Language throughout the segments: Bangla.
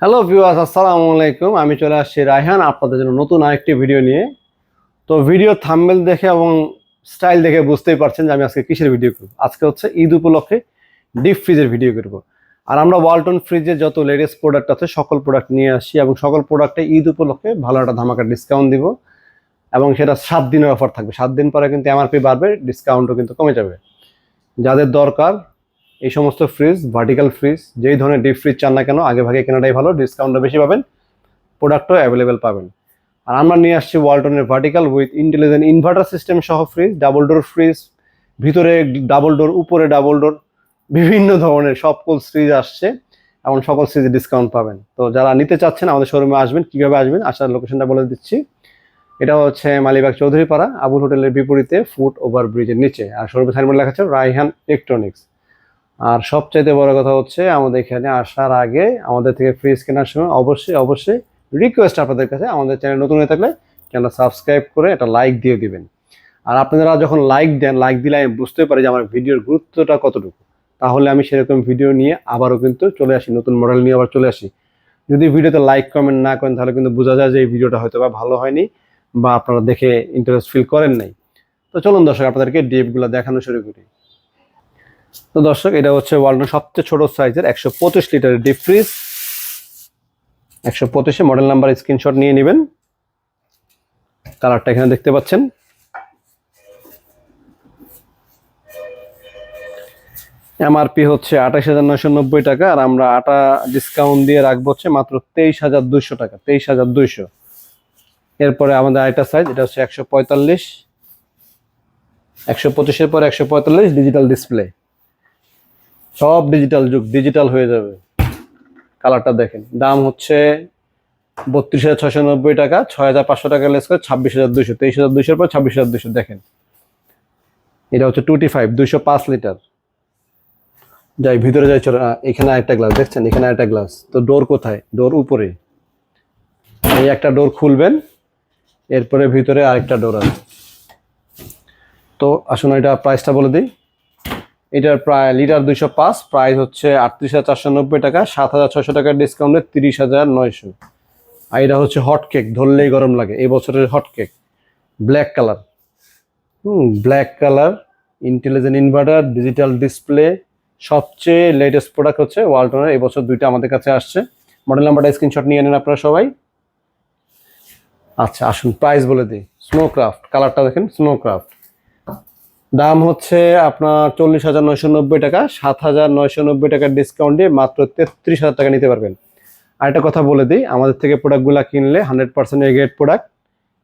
হ্যালো ভিউয়ার্স, আসসালামু আলাইকুম। আমি চলে আসছি রায়হান আপনাদের জন্য নতুন আরেকটি ভিডিও নিয়ে। তো ভিডিও থাম্বনেল দেখে এবং স্টাইল দেখে বুঝতেই পারছেন যে আমি আজকে কিসের ভিডিও করব। আজকে হচ্ছে ঈদ উপলক্ষে ডিপ ফ্রিজের ভিডিও করব। আর আমরা ওয়ালটন ফ্রিজের যত লেটেস্ট প্রোডাক্ট আছে সকল প্রোডাক্ট নিয়ে আসি এবং সকল প্রোডাক্টে ঈদ উপলক্ষে ভালো একটা ধামাকা ডিসকাউন্ট দিব এবং সেটা 7 দিনের অফার থাকবে। 7 দিন পরে কিন্তু এমআরপি বাড়বে, ডিসকাউন্টও কিন্তু কমে যাবে। যাদের দরকার এই সমস্ত ফ্রিজ, ভার্টিক্যাল ফ্রিজ, যেই ধরনের ডিপ ফ্রিজ চান না কেন আগে ভাগে কেনাটাই ভালো, ডিসকাউন্টটা বেশি পাবেন, প্রোডাক্টও অ্যাভেলেবেল পাবেন। আর আমরা নিয়ে আসছি ওয়ালটনের vertical with intelligent inverter system সহ ফ্রিজ, ডাবল ডোর ফ্রিজ, ভিতরে ডাবল ডোর, উপরে ডাবল ডোর, বিভিন্ন ধরনের সকল ফ্রিজ আসছে এবং সকল ফ্রিজে ডিসকাউন্ট পাবেন। তো যারা নিতে চাচ্ছেন আমাদের শোরুমে আসবেন। কীভাবে আসবেন, আসার লোকেশনটা বলে দিচ্ছি। এটা হচ্ছে মালিবাগ চৌধুরীপাড়া, আবুল হোটেলের বিপরীতে ফুট ওভার ব্রিজের নিচে। আর শোরুমে সাইনবোর্ড লেখা আছে রায়হান ইলেকট্রনিক্স। আর সবচাইতে বড় কথা হচ্ছে আমাদের এখানে আসার আগে আমাদের থেকে ফ্রিজ কেনার সময় অবশ্যই রিকোয়েস্ট আপনাদের কাছে, আমাদের চ্যানেল নতুন হয়ে থাকলে চ্যানেল সাবস্ক্রাইব করে একটা লাইক দিয়ে দিবেন। আর আপনারা যখন লাইক দেন, লাইক দিলে আমি বুঝতে পারি যে আমার ভিডিওর গুরুত্বটা কতটুকু। তাহলে আমি সেরকম ভিডিও নিয়ে আবারও কিন্তু চলে আসি, নতুন মডেল নিয়ে আবার চলে আসি। যদি ভিডিওতে লাইক কমেন্ট না করেন তাহলে কিন্তু বোঝা যায় যে এই ভিডিওটা হয়তো বা ভালো হয়নি বা আপনারা দেখে ইন্টারেস্ট ফিল করেন নাই। তো চলুন দর্শক আপনাদেরকে ডিপগুলো দেখানো শুরু করি। তো দর্শক, এটা হচ্ছে ওয়ালটনের সবচেয়ে ছোট সাইজের 125 লিটারের deep fridge. 125 model number screenshot নিয়ে নেবেন। কালারটা এখানে দেখতে পাচ্ছেন। এমআরপি হচ্ছে 28,990 টাকা, আর আমরা ডিসকাউন্ট দিয়ে রাখবো হচ্ছে মাত্র 23,200 টাকা, 23,200। এরপরে আমাদের আরেকটা সাইজ, এটা হচ্ছে 145, 125-এর পরে 145 ডিজিটাল ডিসপ্লে, সব ডিজিটাল যুগ, ডিজিটাল হয়ে যাবে। কালারটা দেখেন। দাম হচ্ছে 32,690 টাকা, 6,500 টাকা লেস করে 26,200, 23,200 পর 26,200। দেখেন এটা হচ্ছে 25, 205 লিটার। যাই ভিতরে যাই, চলো। এখানে আরেকটা গ্লাস দেখছেন, এখানে আরেকটা গ্লাস। তো ডোর কোথায়? ডোর উপরে। এই একটা ডোর খুলবেন, এরপরে ভিতরে আরেকটা ডোর আছে। তো আসুন এটা প্রাইসটা বলে দিই। এটার প্রায় লিটার 205, প্রাইস হচ্ছে 38,490 টাকা, 7,600 টাকার ডিসকাউন্টে 30,900। আর এটা হচ্ছে হট কেক, ধরলেই গরম লাগে, এই বছরের hot cake, black colour. Black colour, intelligent inverter, digital display, সবচেয়ে লেটেস্ট প্রোডাক্ট হচ্ছে ওয়ালটনের। এই বছর দুইটা আমাদের কাছে আসছে। মডেল নাম্বারটা স্ক্রিনশট নিয়ে নেন আপনারা সবাই। আচ্ছা আসুন প্রাইস বলে দিই। স্নোক্রাফট, কালারটা দেখেন, স্নোক্রাফট। দাম হচ্ছে আপনার 40,990 টাকা, 7,990 টাকার ডিসকাউন্ট দিয়ে মাত্র 33,000 টাকা নিতে পারবেন। আর একটা কথা বলে দিই, আমাদের থেকে প্রোডাক্টগুলো কিনলে 100% এ গ্রেড প্রোডাক্ট।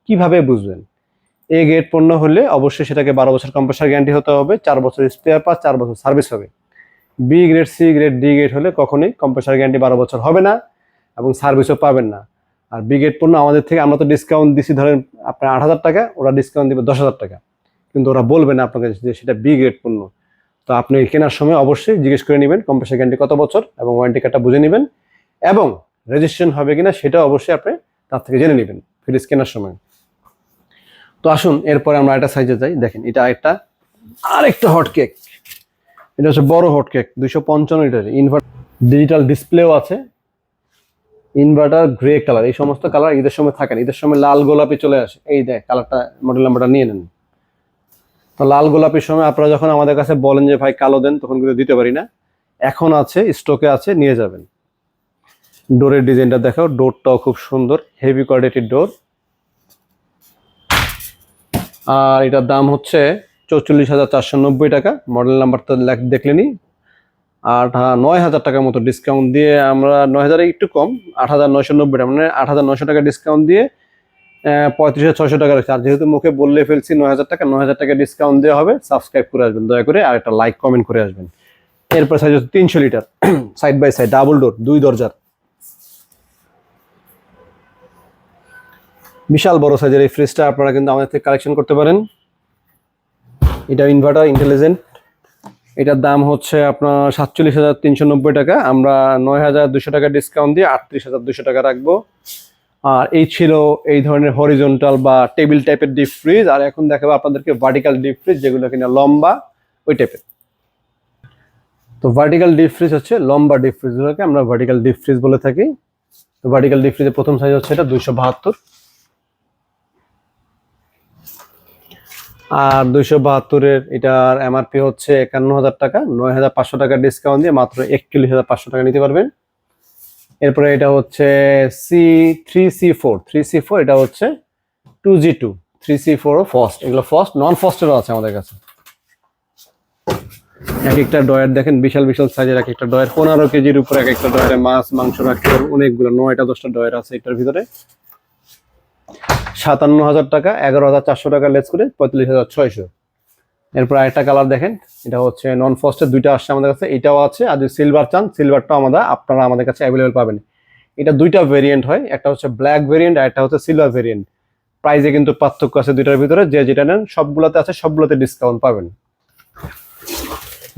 কিভাবে বুঝবেন? এ গ্রেড পণ্য হলে অবশ্যই সেটাকে 12 বছর কম্প্রেসার গ্যারান্টি হতে হবে, 4 বছর স্পেয়ার পার্টস, 4 বছর সার্ভিস হবে। B grade, C grade, D grade হলে কখনোই কম্প্রেসার গ্যারান্টি 12 বছর হবে না এবং সার্ভিসও পাবেন না। আর বি গ্রেড পণ্য আমাদের থেকে, আমরা তো ডিসকাউন্ট দিচ্ছি, ধরেন আপনার 8,000 টাকা, ওরা ডিসকাউন্ট দেবে 10,000 টাকা, কিন্তু ওরা বলবে না আপনাকে যে সেটা বি গ্রেড পণ্য। তো আপনি কেনার সময় অবশ্যই জিজ্ঞেস করে নেবেন কম্প্রেসার গ্যারান্টি কত বছর এবং ওয়ারেন্টি কার্ডটা বুঝে নেবেন, এবং রেজিস্ট্রেশন হবে কিনা সেটাও অবশ্যই আপনি তার থেকে জেনে নেবেন ফ্রিজ কেনার সময়। তো আসুন এরপরে আমরা একটা সাইজে যাই। দেখেন এটা আরেকটা হট কেক। এটা হচ্ছে বড় হট কেক, 255 লিটারের ইনভার্টার, ডিজিটাল ডিসপ্লেও আছে, ইনভার্টার, গ্রে কালার। এই সমস্ত কালার ঈদের সময় থাকে না, ঈদের সময় লাল গোলাপি চলে আসে। এই দেখ কালারটা, মডেল নাম্বারটা নিয়ে নেন। তো লাল গোলাপির সময় আপনারা যখন আমাদের কাছে বলেন যে ভাই কালো দেন, তখন কিন্তু দিতে পারি না। এখন আছে, স্টকে আছে, নিয়ে যাবেন। ডোরের ডিজাইনটা দেখো, ডোরটাও খুব সুন্দর, হেভি কোয়ালিটির ডোর। আর এটার দাম হচ্ছে 44,490 টাকা, মডেল নাম্বার তো দেখলেনি। আর 9,000 টাকার মতো ডিসকাউন্ট দিয়ে আমরা, 9,000 একটু কম, 8,990 টাকা, মানে 8,900 টাকা ডিসকাউন্ট দিয়ে 35,600 টাকা রাখছে। আর যেহেতু মুখে বললে ফেলছি 9,000 টাকা, 9,000 টাকা ডিসকাউন্ট দেওয়া হবে। সাবস্ক্রাইব করে আসবেন দয়া করে, আর একটা লাইক কমেন্ট করে আসবেন। এরপর সাইজ হচ্ছে 300 litre, side by side, double door, 2 দরজার, বিশাল বড় সাইজের এই ফ্রিজটা আপনারা কিন্তু আমাদের থেকে কালেকশন করতে পারেন। এটা ইনভার্টার, ইন্টেলিজেন্ট। এটার দাম হচ্ছে আপনার 47,390 টাকা, আমরা 9,200 টাকা ডিসকাউন্ট দিয়ে 38,200 টাকা রাখবো। আর এই ছিল এই ধরনের হরিজন্টাল বা টেবিল টাইপের ডিপ ফ্রিজ। আর এখন দেখাবো আপনাদেরকে ভার্টিক্যাল ডিপ ফ্রিজ, যেগুলো কিনা লম্বা ওই টাইপের। তো ভার্টিক্যাল ডিপ ফ্রিজ হচ্ছে লম্বা ডিপ ফ্রিজগুলোকে আমরা ভার্টিক্যাল ডিপ ফ্রিজ বলে থাকি। তো ভার্টিক্যাল ডিপ ফ্রিজের প্রথম সাইজ হচ্ছে এটা 272, আর 272-এর এটার এমআরপি হচ্ছে 51,000 টাকা, 9,500 টাকা ডিসকাউন্ট দিয়ে মাত্র 41,500 টাকা নিতে পারবেন। এরপরে এটা হচ্ছে থ্রি সি ফোর, এটা হচ্ছে 2G2, 3C4 ফার্স্ট, এগুলো ফার্স্ট, নন ফার্স্টেরও আছে আমাদের কাছে। এক একটা ডয়ার দেখেন, বিশাল বিশাল সাইজের এক একটা ডয়ার, 15 কেজির উপরে এক একটা ডয়ারে মাছ মাংস রাখতে পারবেন অনেকগুলো, 9টা-10টা ডয়ার আছে এটার ভিতরে। 57,000 টাকা, 11,400 টাকা লেস করে 45,600। এরপর আরেকটা কালার দেখেন, এটা হচ্ছে নন ফার্স্টের, দুইটা আসছে আমাদের কাছে, এটাও আছে। আর যদি সিলভার চান, সিলভারটাও আপনারা আমাদের কাছে অ্যাভেলেবেল পাবেন। এটা দুইটা ভেরিয়েন্ট হয়, একটা হচ্ছে ব্ল্যাক ভেরিয়েন্ট আর একটা হচ্ছে সিলভার ভেরিয়েন্ট। প্রাইসে কিন্তু পার্থক্য আছে দুইটার ভিতরে, যে যেটা নেন সবগুলোতে আছে, সবগুলোতে ডিসকাউন্ট পাবেন।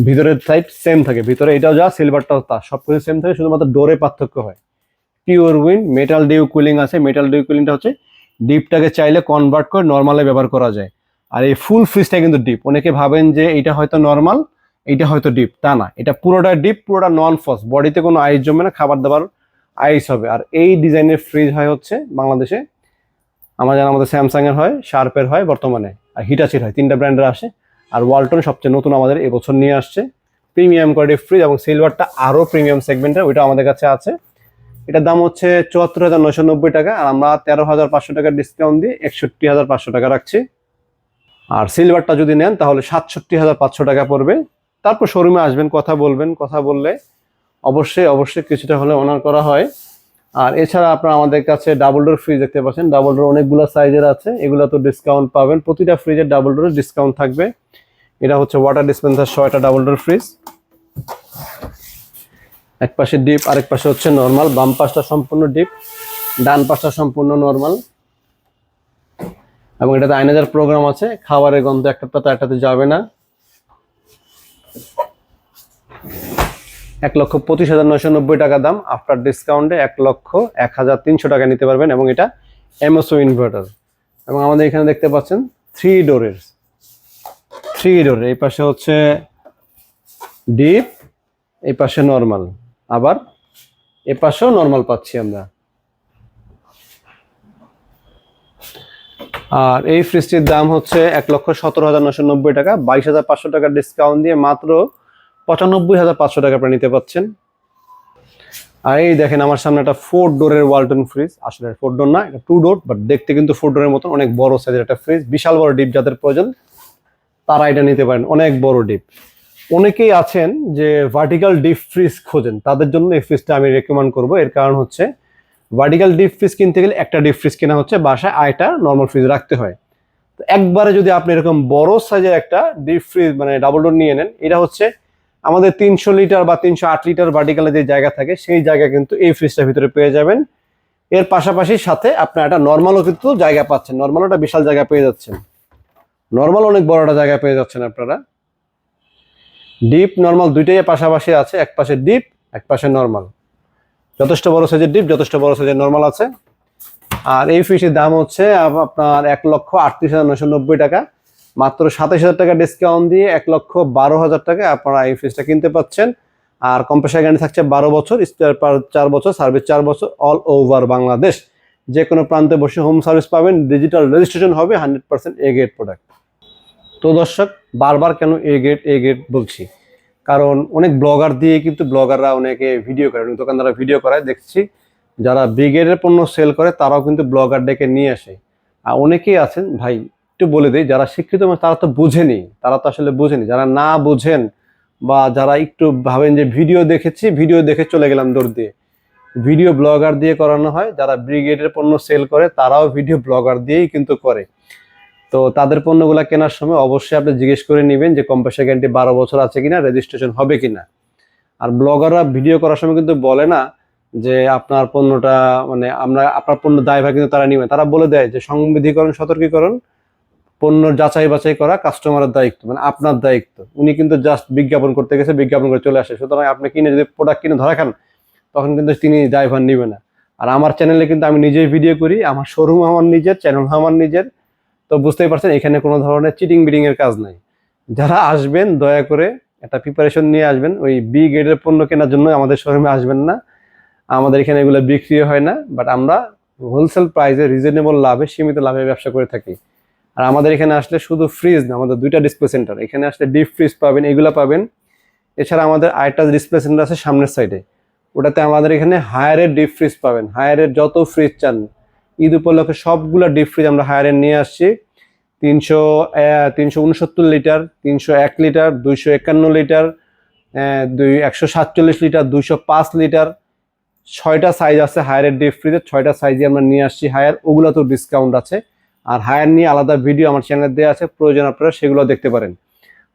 ভিতরের সাইড সেম থাকে, ভিতরে এটাও যা সিলভারটাও তা, সবকিছু সেম থাকে, শুধুমাত্র ডোরে পার্থক্য হয়। Pure wind metal due cooling আছে, মেটাল ডিউ কুলিংটা হচ্ছে ডিপটাকে চাইলে কনভার্ট করে নর্মালে ব্যবহার করা যায়। আর এই ফুল ফ্রিজটা কিন্তু ডিপ, অনেকে ভাবেন যে এটা হয়তো নর্মাল, এইটা হয়তো ডিপ, তা না, এটা পুরোটা ডিপ, পুরোটা নন ফ্রস্ট, বডিতে কোনো আইস জমবে না, খাবার দাবার আইস হবে। আর এই ডিজাইনের ফ্রিজ হয় হচ্ছে বাংলাদেশে আমাদের স্যামসাং এর হয়, শার্পের হয় বর্তমানে, আর হিটাচির হয়, 3টা ব্র্যান্ডের আসে। আর ওয়ালটন সবচেয়ে নতুন আমাদের এবছর নিয়ে আসছে প্রিমিয়াম কোয়ালিটি ফ্রিজ, এবং সিলভারটা আরও প্রিমিয়াম সেগমেন্টের, ওইটা আমাদের কাছে আছে। এটার দাম হচ্ছে 74,990 টাকা, আর আমরা 13,500 টাকা ডিসকাউন্ট দিয়ে 61,500 টাকা রাখছি। আর সিলভারটা যদি নেন তাহলে 67,500 টাকা পড়বে। তারপর শোরুমে আসবেন, কথা বলবেন, কথা বললে অবশ্যই কিছুটা হলে অনার করা হয়। আর এছাড়া আপনারা আমাদের কাছে ডাবল ডোর ফ্রিজ দেখতে পাচ্ছেন, ডাবল ডোর অনেকগুলো সাইজের আছে, এগুলো তো ডিসকাউন্ট পাবেন, প্রতিটা ফ্রিজের ডাবল ডোরের ডিসকাউন্ট থাকবে। এটা হচ্ছে ওয়াটার ডিসপেন্সার সহ একটা ডাবল ডোর ফ্রিজ, এক পাশে ডিপ, আরেক পাশে হচ্ছে নর্মাল, বাম পাশটা সম্পূর্ণ ডিপ, ডান পাশটা সম্পূর্ণ নর্মাল। এবং এটাতে আয়নাজার প্রোগ্রাম আছে, খাবারের গন্ধ একটাতে যাবে না। 1,25,990 টাকা দাম, আফটার ডিসকাউন্টে 1,01,300 টাকা নিতে পারবেন। এবং এটা এমএসও ইনভার্টার, এবং আমাদের এখানে দেখতে পাচ্ছেন 3 ডোরের, এই পাশে হচ্ছে ডিপ, এই পাশে নর্মাল, আবার এ পাশেও নর্মাল পাচ্ছি আমরা। আর এই ফ্রিজটির দাম হচ্ছে 1,17,990 টাকা, 22,500 টাকা ডিসকাউন্ট দিয়ে মাত্র 95,500 টাকা আপনারা নিতে পাচ্ছেন। আর এই দেখেন আমার সামনে একটা 4 ডোরের ওয়ালটন ফ্রিজ, আসলে 4 ডোর না, এটা 2 ডোর, বাট দেখতে কিন্তু 4 ডোরের মতন, অনেক বড় সাইজের একটা ফ্রিজ, বিশাল বড় ডিপ যাদের প্রয়োজন তারা এটা নিতে পারেন, অনেক বড় ডিপ। অনেকেই আছেন যে ভার্টিক্যাল ডিপ ফ্রিজ খোঁজেন, তাদের জন্য এই ফ্রিজটা আমি রেকমেন্ড করব। এর কারণ হচ্ছে ভার্টিক্যাল ডিপ ফ্রিজ কিনতে গেলে একটা ডিপ ফ্রিজ কেনা হচ্ছে, বাসায় আরেকটা নর্মাল ফ্রিজ রাখতে হয়। তো একবারে যদি আপনি এরকম বড় সাইজের একটা ডিপ ফ্রিজ মানে ডাবল ডোর নিয়ে নেন, এটা হচ্ছে আমাদের 300 লিটার বা 308 লিটার ভার্টিক্যালে যে জায়গা থাকে সেই জায়গা কিন্তু এই ফ্রিজটার ভিতরে পেয়ে যাবেন। এর পাশাপাশি সাথে আপনার একটা নর্মালও কিন্তু জায়গা পাচ্ছেন, নর্মাল একটা বিশাল জায়গা পেয়ে যাচ্ছেন, নর্মাল অনেক বড় একটা জায়গা পেয়ে যাচ্ছেন আপনারা। ডিপ নর্মাল দুইটাই পাশাপাশি আছে, এক পাশে ডিপ এক পাশে নর্মাল, যথেষ্ট বড় সাইজের ডিপ যথেষ্ট বড় সাইজের নর্মাল আছে। আর এই ফ্রিজের দাম হচ্ছে আপনার 1,38,990 টাকা, মাত্র 27,000 টাকা ডিসকাউন্ট দিয়ে 1,12,000 টাকায় আপনারা এই ফ্রিজটা কিনতে পাচ্ছেন। আর কম্প্রেসার গ্যারান্টি থাকছে 12 বছর, স্পেয়ার পার্ট 4 বছর, সার্ভিস 4 বছর, অল ওভার বাংলাদেশ যে কোনো প্রান্তে বসে হোম সার্ভিস পাবেন, ডিজিটাল রেজিস্ট্রেশন হবে, 100% এ গ্রেড প্রোডাক্ট। তো দর্শক, বারবার কেন এ গ্রেড বলছি, কারণ অনেক ব্লগার দিয়ে কিন্তু ব্লগাররা অনেকে ভিডিও করে, দোকানদাররা ভিডিও করায় দেখছি, যারা বি গ্রেডের পণ্য সেল করে তারাও কিন্তু ব্লগার ডেকে নিয়ে আসে। আর অনেকেই আছেন ভাই, একটু বলে দিই, যারা শিক্ষিত তারা তো বুঝেনি, যারা না বুঝেন বা যারা একটু ভাবেন যে ভিডিও দেখেছি, ভিডিও দেখে চলে গেলাম দৌড় দিয়ে, ভিডিও ব্লগার দিয়ে করানো হয়। যারা ব্রিগেডের পণ্য সেল করে তারাও ভিডিও ব্লগার দিয়েই কিন্তু করে। তো তাদের পণ্যগুলো কেনার সময় অবশ্যই আপনি জিজ্ঞেস করে নেবেন যে কম্প্রেসার গ্যারান্টি 12 বছর আছে কিনা, রেজিস্ট্রেশন হবে কিনা। আর ব্লগাররা ভিডিও করার সময় কিন্তু বলে না যে আপনার পণ্যটা মানে আপনার পণ্য দায়ভার কিন্তু তারা নিবে, তারা বলে দেয় যে সংবিধিকরণ সতর্কীকরণ, পণ্য যাচাই বাছাই করা কাস্টমারের দায়িত্ব, মানে আপনার দায়িত্ব। উনি কিন্তু জাস্ট বিজ্ঞাপন করতে গেছে, বিজ্ঞাপন করে চলে আসে। সুতরাং আপনি কিনে যদি প্রোডাক্ট কিনে ধরা খান তখন কিন্তু তিনি দায়ভার নিবে না। আর আমার চ্যানেলে কিন্তু আমি নিজেই ভিডিও করি, আমার শোরুম আমার নিজের, চ্যানেল আমার নিজের। তো বুঝতেই পারছেন এখানে কোনো ধরনের চিটিং বিটিং এর কাজ নাই। যারা আসবেন দয়া করে একটা প্রিপারেশন নিয়ে আসবেন, ওই বি গ্রেডের পণ্য কেনার জন্য আমাদের শোরুমে আসবেন না। আমাদের এখানে এগুলো বিক্রি হয় না, বাট আমরা হোলসেল প্রাইসে রিজনেবল লাভে সীমিত লাভে ব্যবসা করে থাকি। আর আমাদের এখানে আসলে শুধু ফ্রিজ না, আমাদের 2টা ডিসপ্লে সেন্টার, এখানে আসলে ডিপ ফ্রিজ পাবেন, এগুলো পাবেন। এছাড়া আমাদের আরেকটা ডিসপ্লে সেন্টার আছে সামনের সাইডে, ওটাতে আমাদের এখানে হায়ারের ডিপ ফ্রিজ পাবেন। হায়ারের যত ফ্রিজ চান, ঈদ উপলক্ষে সবগুলো ডিপ ফ্রিজ আমরা হায়ারের নিয়ে আসছি। 369 litre, 301 litre, 251 litre, 147 litre, 205 litre, 6টা সাইজ আছে হায়ারের ডিপ ফ্রিজের। 6টা সাইজে আমরা নিয়ে আসছি হায়ার, ওগুলো তো ডিসকাউন্ট আছে। আর হায়ার নিয়ে আলাদা ভিডিও আমার চ্যানেলে দেওয়া আছে, প্রয়োজন আপনারা সেগুলো দেখতে পারেন।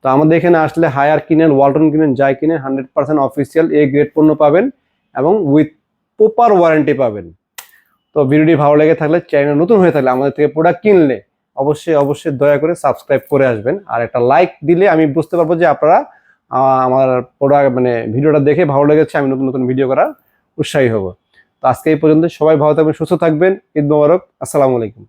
তো আমাদের এখানে আসলে হায়ার কিনেন, ওয়ালটন কিনেন, যাই কিনেন 100% অফিসিয়াল এ গ্রেড পণ্য পাবেন এবং উইথ প্রপার ওয়ারেন্টি পাবেন। তো ভিডিওটি ভালো লেগে থাকলে, চ্যানেল নতুন হয়ে থাকলে, আমাদের থেকে প্রোডাক্ট কিনলে অবশ্যই দয়া করে সাবস্ক্রাইব করে আসবেন। আর একটা লাইক দিলে আমি বুঝতে পারবো যে আপনারা আমার প্রোডাক্ট মানে ভিডিওটা দেখে ভালো লেগেছে, আমি নতুন নতুন ভিডিও করার উৎসাহী হব। তো আজকে এই পর্যন্ত, সবাই ভালো থাকবেন, সুস্থ থাকবেন। ঈদ মোবারক, আসসালামু আলাইকুম।